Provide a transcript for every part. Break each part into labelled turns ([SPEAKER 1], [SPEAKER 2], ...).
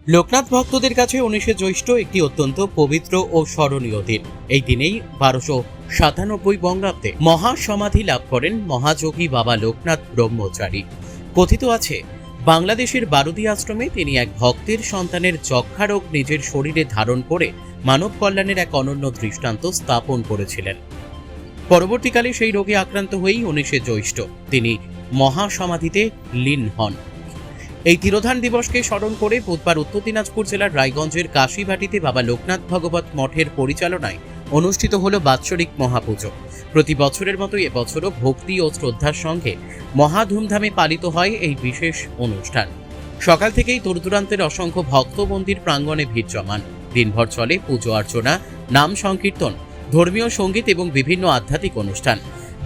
[SPEAKER 1] লোকনাথ ভক্তদের কাছে 19শে জ্যৈষ্ঠ একটি অত্যন্ত পবিত্র ও স্মরণীয় দিন। এই দিনেই 1297 বঙ্গাব্দে মহাসমাধি লাভ করেন মহাযোগী বাবা লোকনাথ ব্রহ্মচারী। কথিত আছে, বাংলাদেশের বারুদি আশ্রমে তিনি এক ভক্তের সন্তানের যক্ষা রোগ নিজের শরীরে ধারণ করে মানব কল্যাণের এক অনন্য দৃষ্টান্ত স্থাপন করেছিলেন। পরবর্তীকালে সেই রোগে আক্রান্ত হয়েই 19শে জ্যৈষ্ঠ তিনি মহাসমাধিতে লীন হন। এই তিরোধান দিবসকে স্মরণ করে বুধবার উত্তর দিনাজপুর জেলার রায়গঞ্জের কাশীবাটিতে বাবা লোকনাথ ভগবত মঠের পরিচালনায় অনুষ্ঠিত হল বাৎসরিক মহাপুজো। প্রতি বছরের মতো এবছরও ভক্তি ও শ্রদ্ধার সঙ্গে মহা ধুমধামে পালিত হয় এই বিশেষ অনুষ্ঠান। সকাল থেকেই দূরদূরান্তের অসংখ্য ভক্ত মন্দির প্রাঙ্গণে ভিড় জমান। দিনভর চলে পুজো অর্চনা, নাম সংকীর্তন, ধর্মীয় সঙ্গীত এবং বিভিন্ন আধ্যাত্মিক অনুষ্ঠান।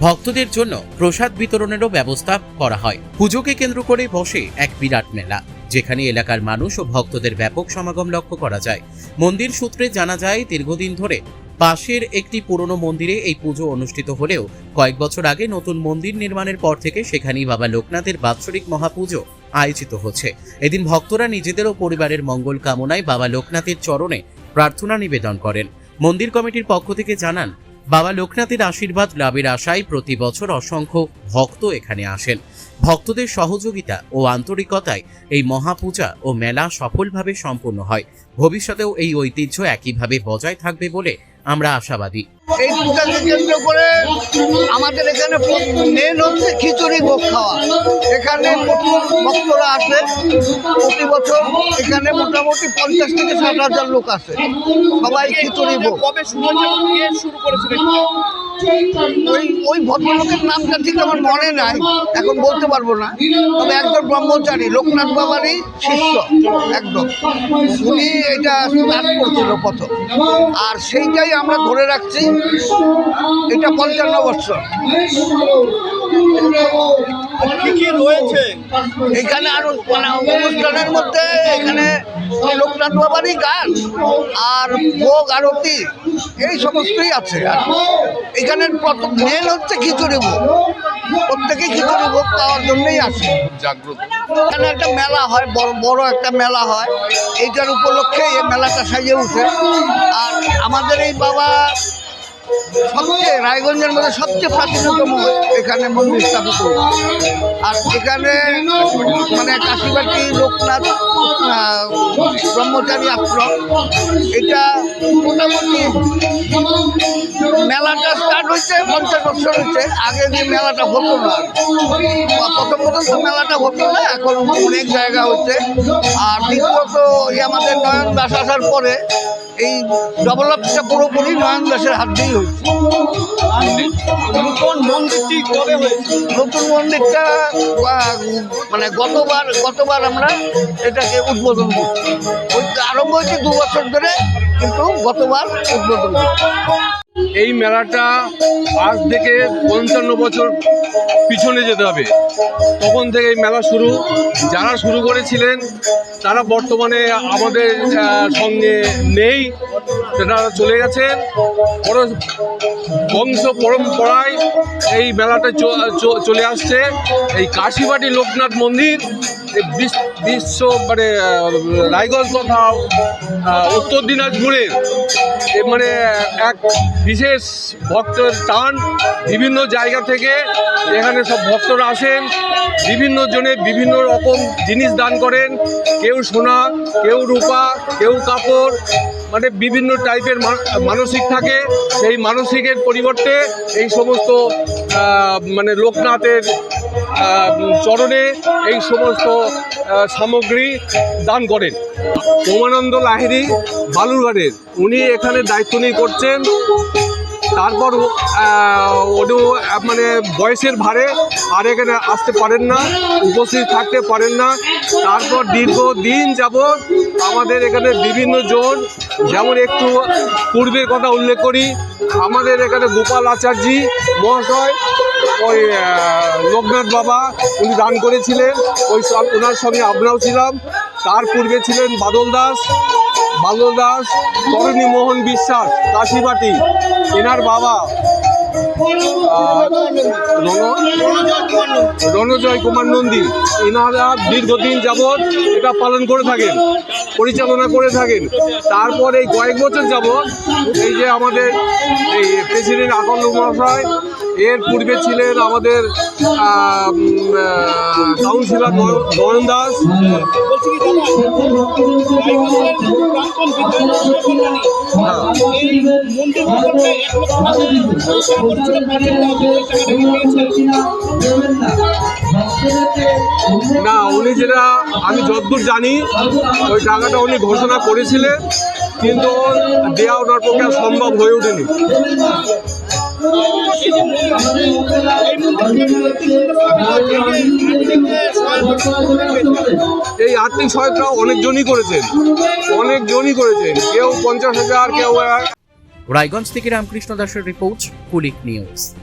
[SPEAKER 1] ভক্তদের জন্য প্রসাদ বিতরণেরও ব্যবস্থা করা হয়। পুজোকে কেন্দ্র করে বসে এক বিরাট মেলা, যেখানে এলাকার মানুষ ও ভক্তদের ব্যাপক সমাগম লক্ষ্য করা যায়। মন্দির সূত্রে জানা যায়, দীর্ঘদিন ধরে পাশের একটি পুরনো মন্দিরে এই পুজো অনুষ্ঠিত হলেও কয়েক বছর আগে নতুন মন্দির নির্মাণের পর থেকে সেখানেই বাবা লোকনাথের বাৎসরিক মহাপুজো আয়োজিত হচ্ছে। এদিন ভক্তরা নিজেদের ও পরিবারের মঙ্গল কামনায় বাবা লোকনাথের চরণে প্রার্থনা নিবেদন করেন। মন্দির কমিটির পক্ষ থেকে জানান, বাবা লোকনাথের আশীর্বাদ লাভের আশায় প্রতি বছর অসংখ্য ভক্ত এখানে আসেন। ভক্তদের সহযোগিতা ও আন্তরিকতায় এই মহাপূজা ও মেলা সফলভাবে সম্পন্ন হয়। ভবিষ্যতেও এই ঐতিহ্য একইভাবে বজায় থাকবে বলে আমরা আশাবাদী।
[SPEAKER 2] এই পূজাকে কেন্দ্র করে আমাদের এখানে মেন হচ্ছে খিচুড়ি ভোগ খাওয়া। এখানে প্রচুর ভক্তরা আসে প্রতি বছর। এখানে মোটামুটি 50 থেকে 60,000 লোক আসে, সবাই খিচুড়ি ভোগ।
[SPEAKER 3] কবে শুরু করেছিল?
[SPEAKER 2] ওই ভদ্রলোকের নামটা ঠিক আমার মনে নাই, এখন বলতে পারবো না। তবে একজন ব্রহ্মচারী, লোকনাথ বাবারই শিষ্য একদম, উনি এটা স্টার্ট করছিল প্রথম, আর সেইটাই আমরা ধরে রাখছি। এটা 55 বছর।
[SPEAKER 3] কি কি রয়েছে
[SPEAKER 2] এখানে? আরো অনুষ্ঠানের মধ্যে এখানে লোকনাথ বাবারই গান আর ভোগ আরতি এই সমস্তই আছে। আর এখানের মেন হচ্ছে খিচুড়ি ভোগ। প্রত্যেকে খিচুড়ি ভোগ পাওয়ার জন্যই আসে।
[SPEAKER 3] জাগ্রত
[SPEAKER 2] এখানে একটা মেলা হয়, বড় একটা মেলা হয়। এইটার উপলক্ষে এই মেলাটা সাজিয়ে উঠে। আর আমাদের এই বাবা সবচেয়ে রায়গঞ্জের মধ্যে সবচেয়ে প্রাচীনতম এখানে মন্দির স্থাপিত। আর এখানে মানে কাশীবাটি লোকনাথ ব্রহ্মচারী আশ্রম, এটা মোটামুটি মেলাটা স্টার্ট হয়েছে 50 বছর হয়েছে। আগে যে মেলাটা হতো না, প্রথম তো মেলাটা হতো না, এখন অনেক জায়গা হচ্ছে। আর দ্বিতীয়ত আমাদের নয়ন দাস আসার পরে এই ডেভেলপটা পুরোপুরি নয়ন দাসের হাত দিয়েই হয়েছে।
[SPEAKER 3] নতুন মন্দিরটি কবে হয়েছে?
[SPEAKER 2] নতুন মন্দিরটা মানে গতবার আমরা এটাকে উদ্বোধন করছি। আরম্ভ হয়েছে 2 বছর ধরে, কিন্তু গতবার উদ্বোধন করছি।
[SPEAKER 4] এই মেলাটা আজ থেকে 55 বছর পিছনে যেতে হবে, তখন থেকে এই মেলা শুরু। যারা শুরু করেছিলেন তারা বর্তমানে আমাদের সঙ্গে নেই, তারা চলে গেছেন। বংশ পরম্পরায় এই মেলাটা চলে আসছে। এই কাশীবাটি লোকনাথ মন্দির বিশ্ব মানে রায়গঞ্জ তথা উত্তর দিনাজপুরের মানে এক বিশেষ ভক্তের টান। বিভিন্ন জায়গা থেকে এখানে সব ভক্তরা আসেন, বিভিন্ন জনে বিভিন্ন রকম জিনিস দান করেন। কেউ সোনা, কেউ রূপা, কেউ কাপড়, মানে বিভিন্ন টাইপের মানসিক থাকে। সেই মানসিকের পরিবর্তে এই সমস্ত মানে লোকনাথের চরণে এই সমস্ত সামগ্রী দান করেন। ওমানন্দ লাহিড়ী বালুরঘাটের, উনি এখানে দায়িত্ব নিয়ে করছেন। তারপর উনি মানে বয়সের ভারে আর এখানে আসতে পারেন না, উপস্থিত থাকতে পারেন না। তারপর দীর্ঘদিন যাবৎ আমাদের এখানে বিভিন্ন জন, যেমন একটু পূর্বের কথা উল্লেখ করি, আমাদের এখানে গোপাল আচার্যি মহাশয় ওই লোকনাথ বাবা উনি দান করেছিলেন, ওনার সঙ্গে আমরাও ছিলাম। তার পূর্বে ছিলেন বাদল দাস, তরুণী মোহন বিশ্বাস কাশীবাটি, এনার বাবা রণজয় কুমার নন্দী, এনারা দীর্ঘদিন যাবৎ এটা পালন করে থাকেন, পরিচালনা করে থাকেন। তারপর এই কয়েক বছর যাবৎ এই যে আমাদের এই প্রেসিডেন্ট আকন্দ মহাশয়, এর পূর্বে ছিলেন আমাদের কাউন্সিলর নয়ন দাস।
[SPEAKER 3] বলছি কি দাদা, রায়গঞ্জের প্রাক্তন বিধায়ক এই মন্দির প্রকল্পে 1 লক্ষ টাকা ঘোষণা করেছিল, পাঁচের টাকাটা পেয়েছেন?
[SPEAKER 4] না, উনি যেটা আমি যতদূর জানি ওই টাকাটা উনি ঘোষণা করেছিলেন, কিন্তু দেওয়া ওনার পক্ষে আর সম্ভব হয়ে ওঠেনি। এই আর্থিক সহায়তা অনেকজনই করেছেন, কেউ 50,000, কেউ।
[SPEAKER 1] রায়গঞ্জ থেকে রামকৃষ্ণ দাসের রিপোর্ট, কুলিক নিউজ।